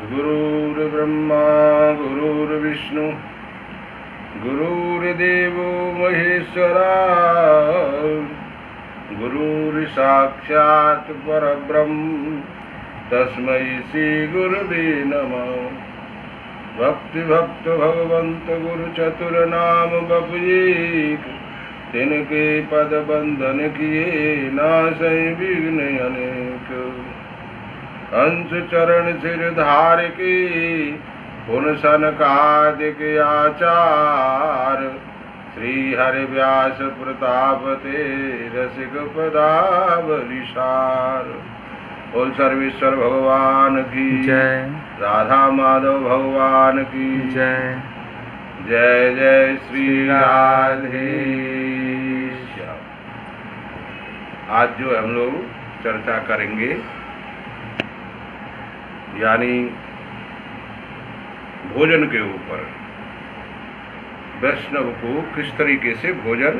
गुरुर्ब्रह्मा गुरुर्विष्णु गुरुर्देवो महेश्वरा गुरुर्साक्षात् परब्रह्म तस्मै श्री गुरुवे नमः। भक्ति भक्त भगवंत गुरु चतुर नाम बपुएक, तिनके पद बंधन किए नासै विघ्न अनेक। हंस चरण सिर धार के पुन सनकादिक आचार, श्री हरि व्यास प्रताप ते रसिक पदावलिसार। बोल सर्वेश्वर भगवान की जय। राधा माधव भगवान की जय। जय जय श्री राधे श्याम। आज जो हम लोग चर्चा करेंगे यानी भोजन के ऊपर, वैष्णव को किस तरीके से भोजन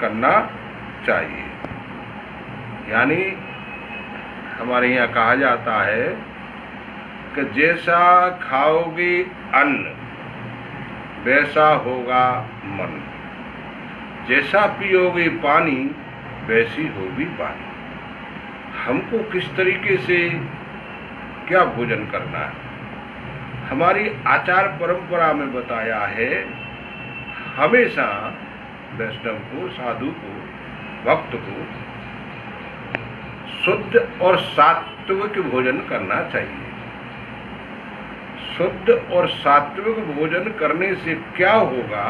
करना चाहिए। यानी हमारे यहाँ कहा जाता है कि जैसा खाओगे अन्न वैसा होगा मन, जैसा पियोगे पानी वैसी होगी वाणी। हमको किस तरीके से क्या भोजन करना है, हमारी आचार परंपरा में बताया है। हमेशा वैष्णव को, साधु को, भक्त को शुद्ध और सात्विक भोजन करना चाहिए। शुद्ध और सात्विक भोजन करने से क्या होगा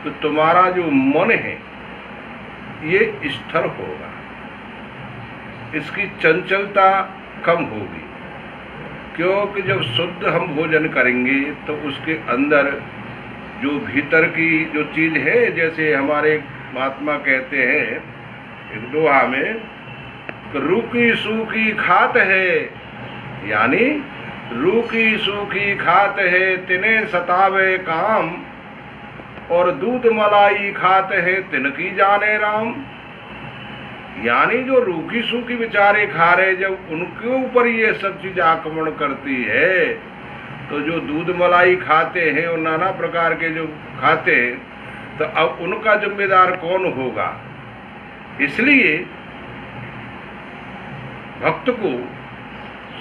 तो तुम्हारा जो मन है ये स्थिर होगा, इसकी चंचलता कम होगी। क्योंकि जब शुद्ध हम भोजन करेंगे तो उसके अंदर जो भीतर की जो चीज है, जैसे हमारे महात्मा कहते हैं एक दोहा में, रूखी सूखी खात है, यानी रूखी सूखी खात है तिने सतावे काम, और दूध मलाई खात है तिनकी जाने राम। यानी जो रूखी सूखी बेचारे खा रहे, जब उनके ऊपर ये सब चीज आक्रमण करती है तो जो दूध मलाई खाते हैं और नाना प्रकार के जो खाते हैं, तो अब उनका जिम्मेदार कौन होगा। इसलिए भक्त को,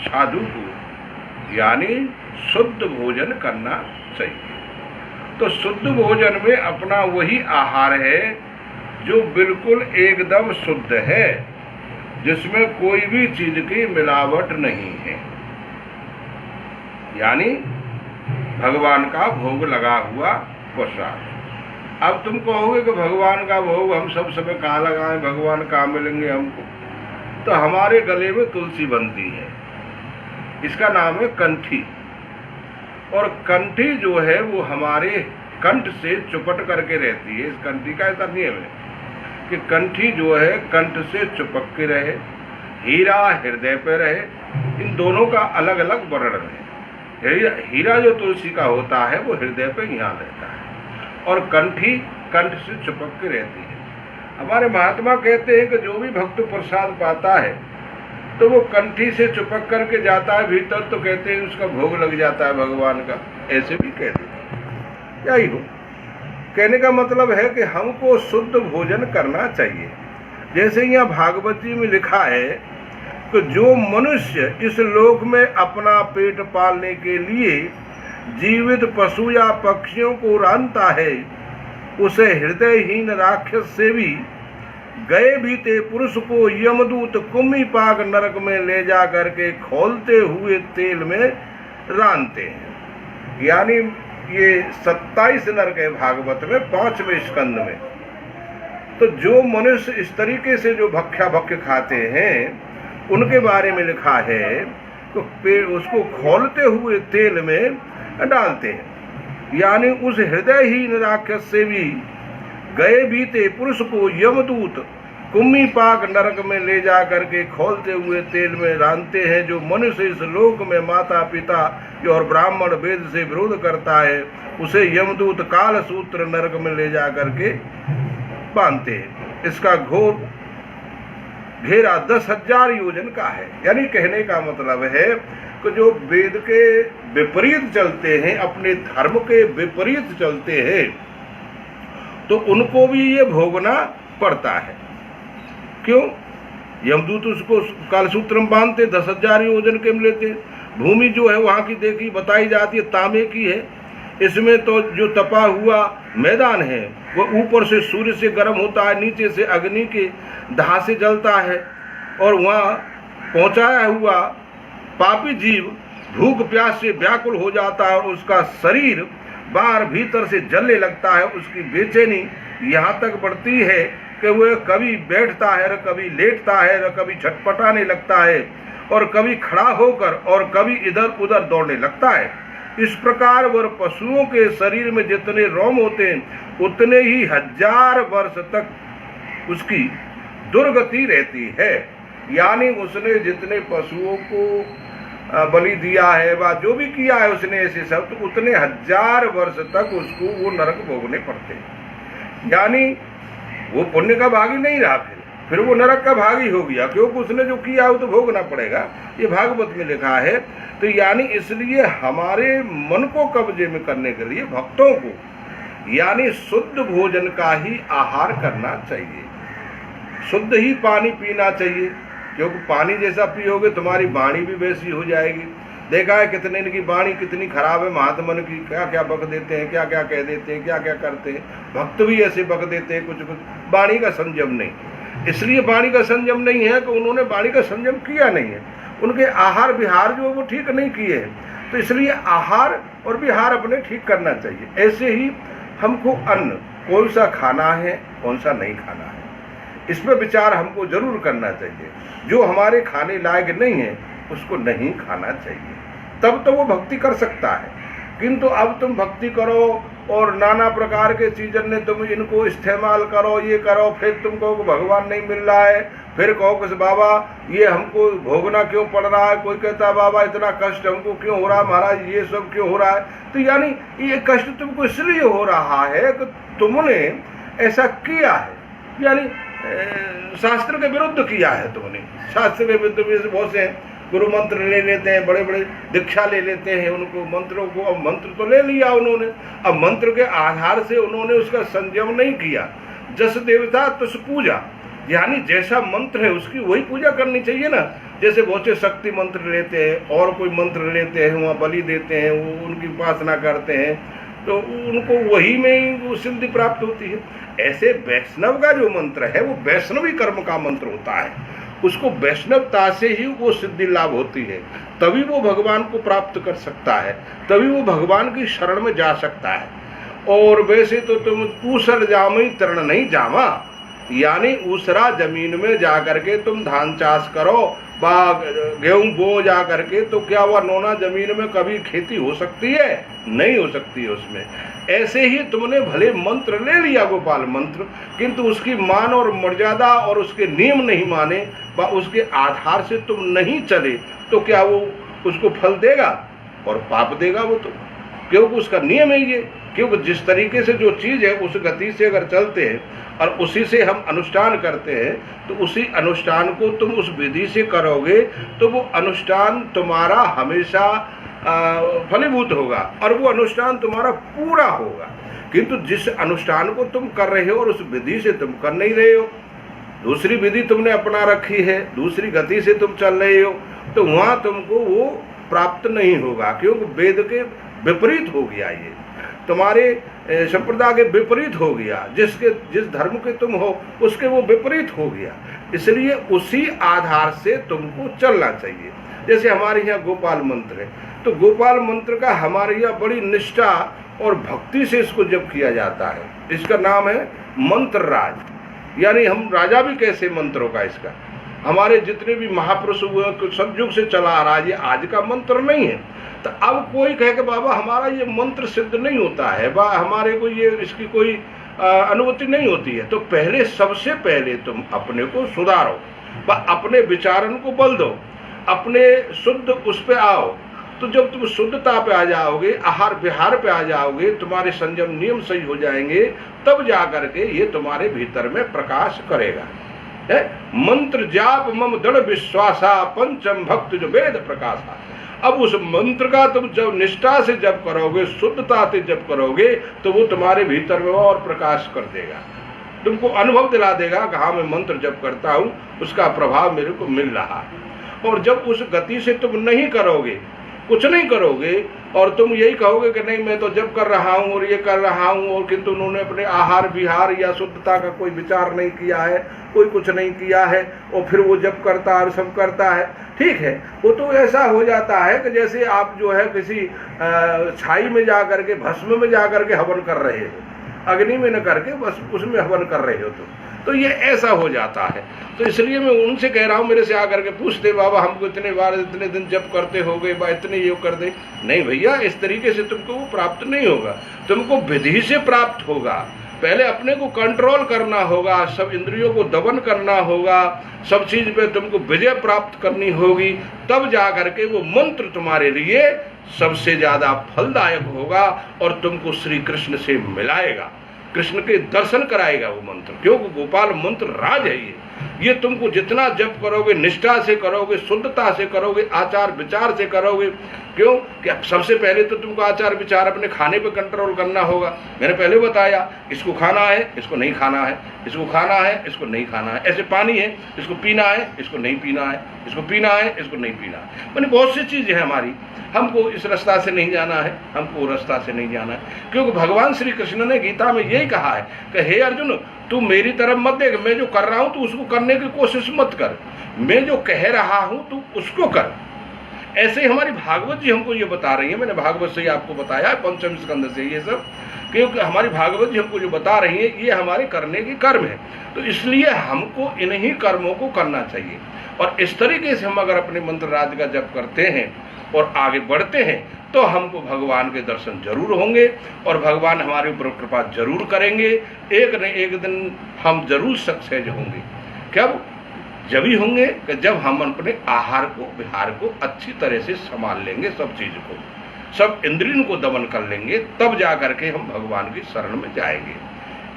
साधु को यानी शुद्ध भोजन करना चाहिए। तो शुद्ध भोजन में अपना वही आहार है जो बिल्कुल एकदम शुद्ध है, जिसमें कोई भी चीज की मिलावट नहीं है। यानी भगवान का भोग लगा हुआ प्रसाद। अब तुम कहोगे कि भगवान का भोग हम सब समय कहाँ लगाएं, भगवान कहाँ मिलेंगे हमको। तो हमारे गले में तुलसी बनती है, इसका नाम है कंठी। और कंठी जो है वो हमारे कंठ से चुपट करके रहती है। इस कंठी का ऐसा नियम है कि कंठी जो है कंठ से चिपक के रहे, हीरा हृदय पे रहे। इन दोनों का अलग अलग वर्णन है। हीरा जो तुलसी का होता है वो हृदय पे यहाँ रहता है, और कंठी कंठ से चिपक के रहती है। हमारे महात्मा कहते हैं कि जो भी भक्त प्रसाद पाता है तो वो कंठी से चिपक करके जाता है भीतर, तो कहते हैं उसका भोग लग जाता है भगवान का। ऐसे भी कहते हैं। यही हो, कहने का मतलब है कि हमको शुद्ध भोजन करना चाहिए। जैसे यहाँ भागवत जी में लिखा है कि जो मनुष्य इस लोक में अपना पेट पालने के लिए जीवित पशु या पक्षियों को रांधता है, उसे हृदयहीन राक्षस से भी गए बीते पुरुष को यमदूत कुम्मी पाक नरक में ले जा करके खौलते हुए तेल में रांधते हैं। यानी ये 27 नरक है भागवत में 5वें स्कंद में। तो जो मनुष्य इस तरीके से जो भक्ष्या भक्ष्य खाते हैं उनके बारे में लिखा है तो उसको खौलते हुए तेल में डालते हैं। यानी उस हृदयहीन राक्षस से भी गए बीते पुरुष को यमदूत कुम्मी पाक नरक में ले जा करके खौलते हुए तेल में रांधते हैं। जो मनुष्य इस लोक में माता पिता और ब्राह्मण वेद से विरोध करता है, उसे यमदूत काल सूत्र नरक में ले जा करके बांधते हैं। इसका घोर घेरा 10,000 योजन का है। यानी कहने का मतलब है कि तो जो वेद के विपरीत चलते हैं, अपने धर्म के विपरीत चलते हैं, तो उनको भी ये भोगना पड़ता है। क्यों? यमदूत उसको कालसूत्र में बांधते, 10,000 योजन के लेते। भूमि जो है वहाँ की देखी बताई जाती है तांबे की है। इसमें तो जो तपा हुआ मैदान है वो ऊपर से सूर्य से गर्म होता है, नीचे से अग्नि के दाह से जलता है, और वहाँ पहुँचाया हुआ पापी जीव भूख प्यास से व्याकुल हो जाता है, और उसका शरीर बाहर भीतर से जलने लगता है। उसकी बेचैनी यहाँ तक बढ़ती है कि वह कभी बैठता है, और कभी लेटता है, और कभी झटपटाने लगता है, और कभी खड़ा होकर और कभी इधर उधर दौड़ने लगता है। इस प्रकार वह पशुओं के शरीर में जितने रोम होते हैं उतने ही 1000 वर्ष तक उसकी दुर्गति रहती है। यानी उसने जितने पशुओं को बलि दिया है व जो भी किया है उसने ऐसे सब, तो उतने 1000 वर्ष तक उसको वो नरक भोगने पड़ते हैं। यानी वो पुण्य का भागी नहीं रहा, फिर वो नरक का भागी हो गया, क्योंकि उसने जो किया वो तो भोगना पड़ेगा। ये भागवत में लिखा है। तो यानी इसलिए हमारे मन को कब्जे में करने के लिए भक्तों को यानी शुद्ध भोजन का ही आहार करना चाहिए, शुद्ध ही पानी पीना चाहिए, क्योंकि पानी जैसा पियोगे तुम्हारी वाणी भी वैसी हो जाएगी। देखा है कितने इनकी वाणी कितनी खराब है, महात्मन की क्या क्या बक देते हैं, क्या क्या कह देते हैं, क्या क्या करते हैं। भक्त भी ऐसे बक देते हैं, कुछ कुछ वाणी का संयम नहीं। इसलिए वाणी का संयम नहीं है कि उन्होंने वाणी का संयम किया नहीं है, उनके आहार विहार जो वो ठीक नहीं किए हैं। तो इसलिए आहार और विहार अपने ठीक करना चाहिए। ऐसे ही हमको अन्न कौन सा खाना है, कौन सा नहीं खाना है, इस पर विचार हमको जरूर करना चाहिए। जो हमारे खाने लायक नहीं है उसको नहीं खाना चाहिए, तब तो वो भक्ति कर सकता है। किंतु अब तुम भक्ति करो और नाना प्रकार के चीजन ने तुम इनको इस्तेमाल करो, ये करो, फिर तुम कहो भगवान नहीं मिल रहा है, फिर कहो कि बाबा ये हमको भोगना क्यों पड़ रहा है। कोई कहता है बाबा इतना कष्ट हमको क्यों हो रहा है, महाराज ये सब क्यों हो रहा है। तो यानी ये कष्ट तुमको इसलिए हो रहा है कि तुमने ऐसा किया है, यानी शास्त्र के विरुद्ध किया है तुमने। शास्त्र के विरुद्ध बहुत से गुरु मंत्र ले लेते हैं, बड़े बड़े दीक्षा ले लेते हैं उनको मंत्रों को। अब मंत्र तो ले लिया उन्होंने, अब मंत्र के आधार से उन्होंने उसका संयम नहीं किया। जस देवता तस पूजा, यानी जैसा मंत्र है उसकी वही पूजा करनी चाहिए ना। जैसे बहुत से शक्ति मंत्र लेते हैं और कोई मंत्र लेते हैं, वहाँ बलि देते हैं, वो उनकी उपासना करते हैं, तो उनको वही में ही वो सिद्धि प्राप्त होती है। ऐसे वैष्णव का जो मंत्र है वो वैष्णवी कर्म का मंत्र होता है, उसको वैष्णवता से ही वो सिद्धि लाभ होती है, तभी वो भगवान को प्राप्त कर सकता है, तभी वो भगवान की शरण में जा सकता है। और वैसे तो तुम ऊसर जामई तरण नहीं जामा, यानी ऊसरा जमीन में जा करके तुम धान चाष करो, गेहूं बो जा करके, तो क्या वह नोना जमीन में कभी खेती हो सकती है? नहीं हो सकती है उसमें। ऐसे ही तुमने भले मंत्र ले लिया गोपाल मंत्र, किंतु उसकी मान और मर्यादा और उसके नियम नहीं माने व उसके आधार से तुम नहीं चले, तो क्या वो उसको फल देगा और पाप देगा वो तो, क्योंकि उसका नियम है ये। क्योंकि जिस तरीके से जो चीज़ है उस गति से अगर चलते हैं और उसी से हम अनुष्ठान करते हैं, तो उसी अनुष्ठान को तुम उस विधि से करोगे तो वो अनुष्ठान तुम्हारा हमेशा फलीभूत होगा और वो अनुष्ठान तुम्हारा पूरा होगा। किंतु जिस अनुष्ठान को तुम कर रहे हो और उस विधि से तुम कर नहीं रहे हो, दूसरी विधि तुमने अपना रखी है, दूसरी गति से तुम चल रहे हो, तो वहाँ तुमको वो प्राप्त नहीं होगा, क्योंकि वेद के विपरीत हो गया, ये तुम्हारे संप्रदाय के विपरीत हो गया, जिस धर्म के तुम हो उसके वो विपरीत हो गया। इसलिए उसी आधार से तुमको चलना चाहिए। जैसे हमारे यहाँ गोपाल मंत्र है, तो गोपाल मंत्र का हमारे यहाँ बड़ी निष्ठा और भक्ति से इसको जप किया जाता है। इसका नाम है मंत्र राज, यानी हम राजा भी कैसे मंत्रों का। इसका हमारे जितने भी महापुरुष हुए तो सतयुग से चला आ रहा है, ये आज का मंत्र नहीं है। तो अब कोई कहे कि बाबा हमारा ये मंत्र सिद्ध नहीं होता है, बा हमारे को ये इसकी कोई अनुभूति नहीं होती है, तो पहले सबसे पहले तुम अपने को सुधारो, बा अपने विचारन को बल दो, अपने शुद्ध उस पे आओ। तो जब तुम शुद्धता पे आ जाओगे, आहार विहार पे आ जाओगे, तुम्हारे संयम नियम सही हो जाएंगे, तब जा करके ये तुम्हारे भीतर में प्रकाश करेगा। मंत्र जाप मम दृढ़ विश्वासा पंचम भक्त जो वेद प्रकाशा। अब उस मंत्र का तुम जब निष्ठा से जप करोगे, शुद्धता से जप करोगे, तो वो तुम्हारे भीतर में और प्रकाश कर देगा, तुमको अनुभव दिला देगा कि हाँ मैं मंत्र जप करता हूँ, उसका प्रभाव मेरे को मिल रहा है। और जब उस गति से तुम नहीं करोगे, कुछ नहीं करोगे, और तुम यही कहोगे कि नहीं मैं तो जप कर रहा हूँ और ये कर रहा हूँ, और किंतु उन्होंने अपने आहार विहार या शुद्धता का कोई विचार नहीं किया है, कोई कुछ नहीं किया है, और फिर वो जप करता है, सब करता है, ठीक है, वो तो ऐसा हो जाता है कि जैसे आप जो है किसी छाई में जा करके, भस्म में जा करके हवन कर रहे हो, अग्नि में न करके बस उसमें हवन कर रहे हो तो ये ऐसा हो जाता है। तो इसलिए मैं उनसे कह रहा हूँ, मेरे से आकर के पूछते बाबा हमको इतने बार इतने दिन जप करते हो गए बा, इतने ये कर दे। नहीं भैया, इस तरीके से तुमको वो प्राप्त नहीं होगा, तुमको विधि से प्राप्त होगा। पहले अपने को कंट्रोल करना होगा, सब इंद्रियों को दमन करना होगा, सब चीज पे तुमको विजय प्राप्त करनी होगी, तब जा करके वो मंत्र तुम्हारे लिए सबसे ज्यादा फलदायक होगा और तुमको श्री कृष्ण से मिलाएगा, कृष्ण के दर्शन कराएगा वो मंत्र। क्योंकि गोपाल मंत्र राज है ये तुमको जितना जप करोगे, निष्ठा से करोगे, शुद्धता से करोगे, आचार विचार से करोगे। क्यों कि सबसे पहले तो तुमको आचार विचार अपने खाने पे कंट्रोल करना होगा। मैंने पहले बताया, इसको खाना है, इसको नहीं खाना है, इसको खाना है, इसको नहीं खाना है, ऐसे पानी है, इसको पीना है, इसको नहीं पीना है, इसको पीना है, इसको नहीं पीना है। मैंने बहुत सी चीजें हैं हमारी, हमको इस रास्ता से नहीं जाना है, हमको वो रास्ता से नहीं जाना है। क्योंकि भगवान श्री कृष्ण ने गीता में यही कहा है कि हे अर्जुन, तू मेरी तरफ मत देख, मैं जो कर रहा हूं तू उसको करने की कोशिश मत कर, मैं जो कह रहा हूं तू उसको कर। ऐसे ही हमारी भागवत जी हमको ये बता रही है, मैंने भागवत से ही आपको बताया है, पंचम स्कंद से ये सब, क्योंकि हमारी भागवत जी हमको जो बता रही है ये हमारे करने के कर्म है। तो इसलिए हमको इन्हीं कर्मों को करना चाहिए। और इस तरीके से हम अगर अपने मंत्र राज का जप करते हैं और आगे बढ़ते हैं तो हमको भगवान के दर्शन जरूर होंगे और भगवान हमारे ऊपर कृपा जरूर करेंगे। एक न एक दिन हम जरूर सक्सेस होंगे। कब? जब ही होंगे कि जब हम अपने आहार को विहार को अच्छी तरह से संभाल लेंगे, सब चीज को, सब इंद्रियों को दमन कर लेंगे, तब जा करके हम भगवान की शरण में जाएंगे।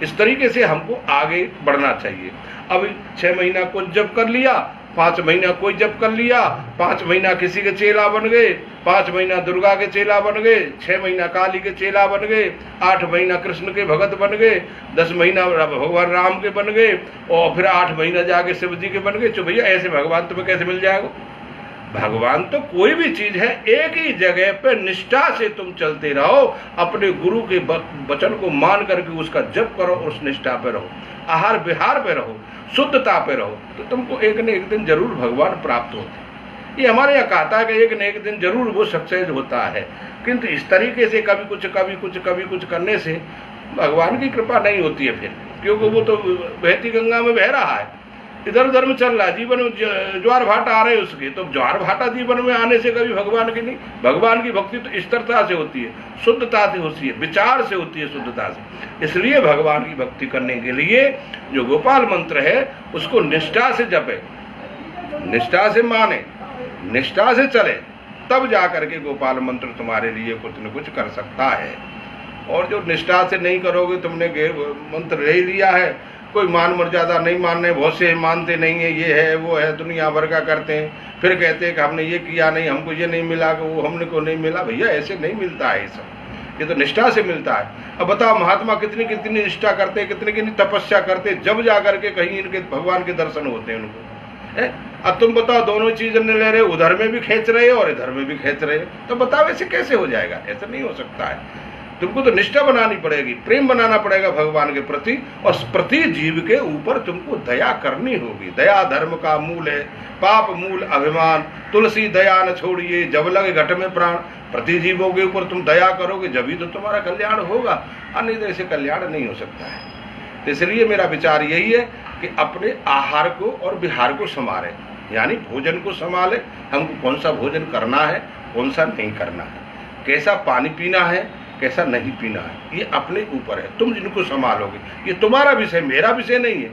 इस तरीके से हमको आगे बढ़ना चाहिए। अभी 6 महीना कुछ जप कर लिया, 5 महीना कोई जप कर लिया, 5 महीना किसी के चेला बन गए, 5 महीना दुर्गा के चेला बन गए, 6 महीना काली के चेला बन गए, 8 महीना कृष्ण के भगत बन गए, 10 महीना भगवान राम के बन गए, और फिर 8 महीना जाके शिव जी के बन गए। तो भैया ऐसे भगवान तुम्हें कैसे मिल जाएगा? भगवान तो कोई भी चीज है, एक ही जगह पे निष्ठा से तुम चलते रहो, अपने गुरु के वचन को मान करके उसका जप करो, उस निष्ठा पे रहो, आहार विहार पे रहो, शुद्धता पे रहो, तो तुमको एक न एक दिन जरूर भगवान प्राप्त होते। ये हमारे यहाँ कहता है कि एक न एक दिन जरूर वो सक्सेस होता है। किंतु इस तरीके से कभी कुछ कभी कुछ कभी कुछ करने से भगवान की कृपा नहीं होती है फिर, क्योंकि वो तो बहती गंगा में बह रहा है, इधर उधर में चल रहा है, जीवन में ज्वार भाटा आ रहे हैं उसके, तो ज्वार भाटा जीवन में आने से कभी भगवान की नहीं। भगवान की भक्ति तो स्थिरता से होती है, शुद्धता से होती है, विचार से होती है, शुद्धता से। इसलिए भगवान की भक्ति करने के लिए जो गोपाल मंत्र है उसको निष्ठा से जपे, निष्ठा से माने, निष्ठा से चले, तब जा करके गोपाल मंत्र तुम्हारे लिए कुछ न कुछ कर सकता है। और जो निष्ठा से नहीं करोगे, तुमने मंत्र ले लिया है, कोई मान मर्यादा नहीं मानने, बहुत से मानते नहीं है, ये है वो है, दुनिया भर का करते हैं, फिर कहते हैं कि हमने ये किया नहीं, हमको ये नहीं मिला, कि वो हमने को नहीं मिला। भैया ऐसे नहीं मिलता है ये सब, ये तो निष्ठा से मिलता है। अब बताओ महात्मा कितनी कितनी निष्ठा करते हैं, कितनी कितनी तपस्या करते हैं, जब जा करके कहीं इनके भगवान के दर्शन होते हैं उनको। अब तुम बताओ, दोनों चीजें ले रहे, उधर में भी खींच रहे और इधर में भी खींच रहे, तो बताओ ऐसे कैसे हो जाएगा? ऐसा नहीं हो सकता है। तुमको तो निष्ठा बनानी पड़ेगी, प्रेम बनाना पड़ेगा भगवान के प्रति, और प्रति जीव के ऊपर तुमको दया करनी होगी। दया धर्म का मूल है, पाप मूल अभिमान, तुलसी दया न छोड़िए, जब लगे घट में प्राण। प्रति जीवों के ऊपर तुम दया करोगे जब ही तो तुम्हारा कल्याण होगा, अन्य तो ऐसे कल्याण नहीं हो सकता है। तो इसलिए मेरा विचार यही है कि अपने आहार को और विहार को संभालें, यानी भोजन को संभालें, हमको कौन सा भोजन करना है, कौन सा नहीं करना है, कैसा पानी पीना है, कैसा नहीं पीना है, ये अपने ऊपर है। तुम जिनको संभालोगे, ये तुम्हारा विषय, मेरा विषय नहीं है।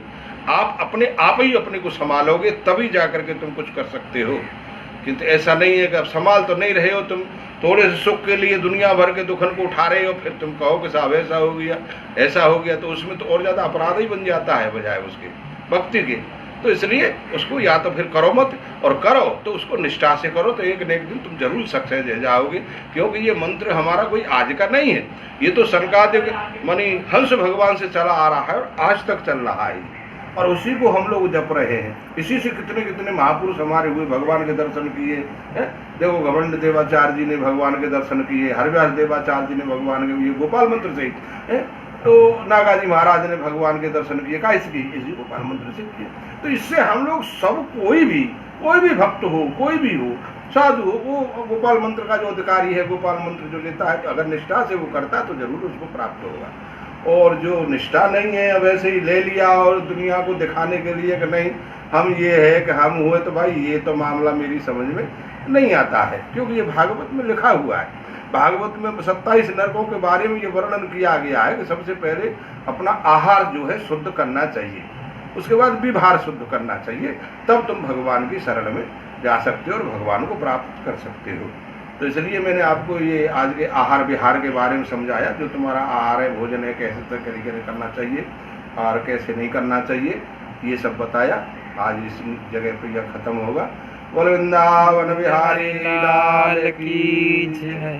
आप अपने आप ही अपने को संभालोगे, तभी जाकर के तुम कुछ कर सकते हो। किंतु ऐसा नहीं है कि अब संभाल तो नहीं रहे हो, तुम थोड़े से सुख के लिए दुनिया भर के दुखन को उठा रहे हो, फिर तुम कहो कि साहब ऐसा हो गया, ऐसा हो गया, तो उसमें तो और ज्यादा अपराध ही बन जाता है बजाय उसके भक्ति के। तो इसलिए उसको या तो फिर करो मत, और करो तो उसको निष्ठा से करो, तो एक न एक दिन तुम जरूर सक्सेस हो जाओगे। क्योंकि ये मंत्र हमारा कोई आज का नहीं है, ये तो सनकादिक मानी हंस भगवान से चला आ रहा है और आज तक चल रहा है, और उसी को हम लोग जप रहे हैं। इसी से कितने कितने महापुरुष हमारे हुए, भगवान के दर्शन किए हैं। देखो घमंड देवाचार्य जी ने भगवान के दर्शन किए, हरव्यास देवाचार्य जी ने भगवान के, ये गोपाल मंत्र से ही, तो नागाजी महाराज ने भगवान के दर्शन किए, का इसी गोपाल मंत्र से किए। तो इससे हम लोग सब कोई भी भक्त हो, कोई भी हो, साधु हो, वो गोपाल मंत्र का जो अधिकारी है, गोपाल मंत्र जो लेता है, तो अगर निष्ठा से वो करता है तो जरूर उसको प्राप्त होगा। और जो निष्ठा नहीं है, वैसे ही ले लिया और दुनिया को दिखाने के लिए कि नहीं हम ये है कि हम हुए, तो भाई ये तो मामला मेरी समझ में नहीं आता है। क्योंकि ये भागवत में लिखा हुआ है, भागवत में 27 नरकों के बारे में ये वर्णन किया गया है कि सबसे पहले अपना आहार जो है शुद्ध करना चाहिए, उसके बाद विहार शुद्ध करना चाहिए, तब तुम भगवान की शरण में जा सकते हो और भगवान को प्राप्त कर सकते हो। तो इसलिए मैंने आपको ये आज के आहार विहार के बारे में समझाया, जो तुम्हारा आहार है, भोजन है, कैसे तरीके से करना चाहिए और कैसे नहीं करना चाहिए, ये सब बताया। आज इस जगह पे यह खत्म होगा। बोल वृंदावन बिहारी लाल की जय।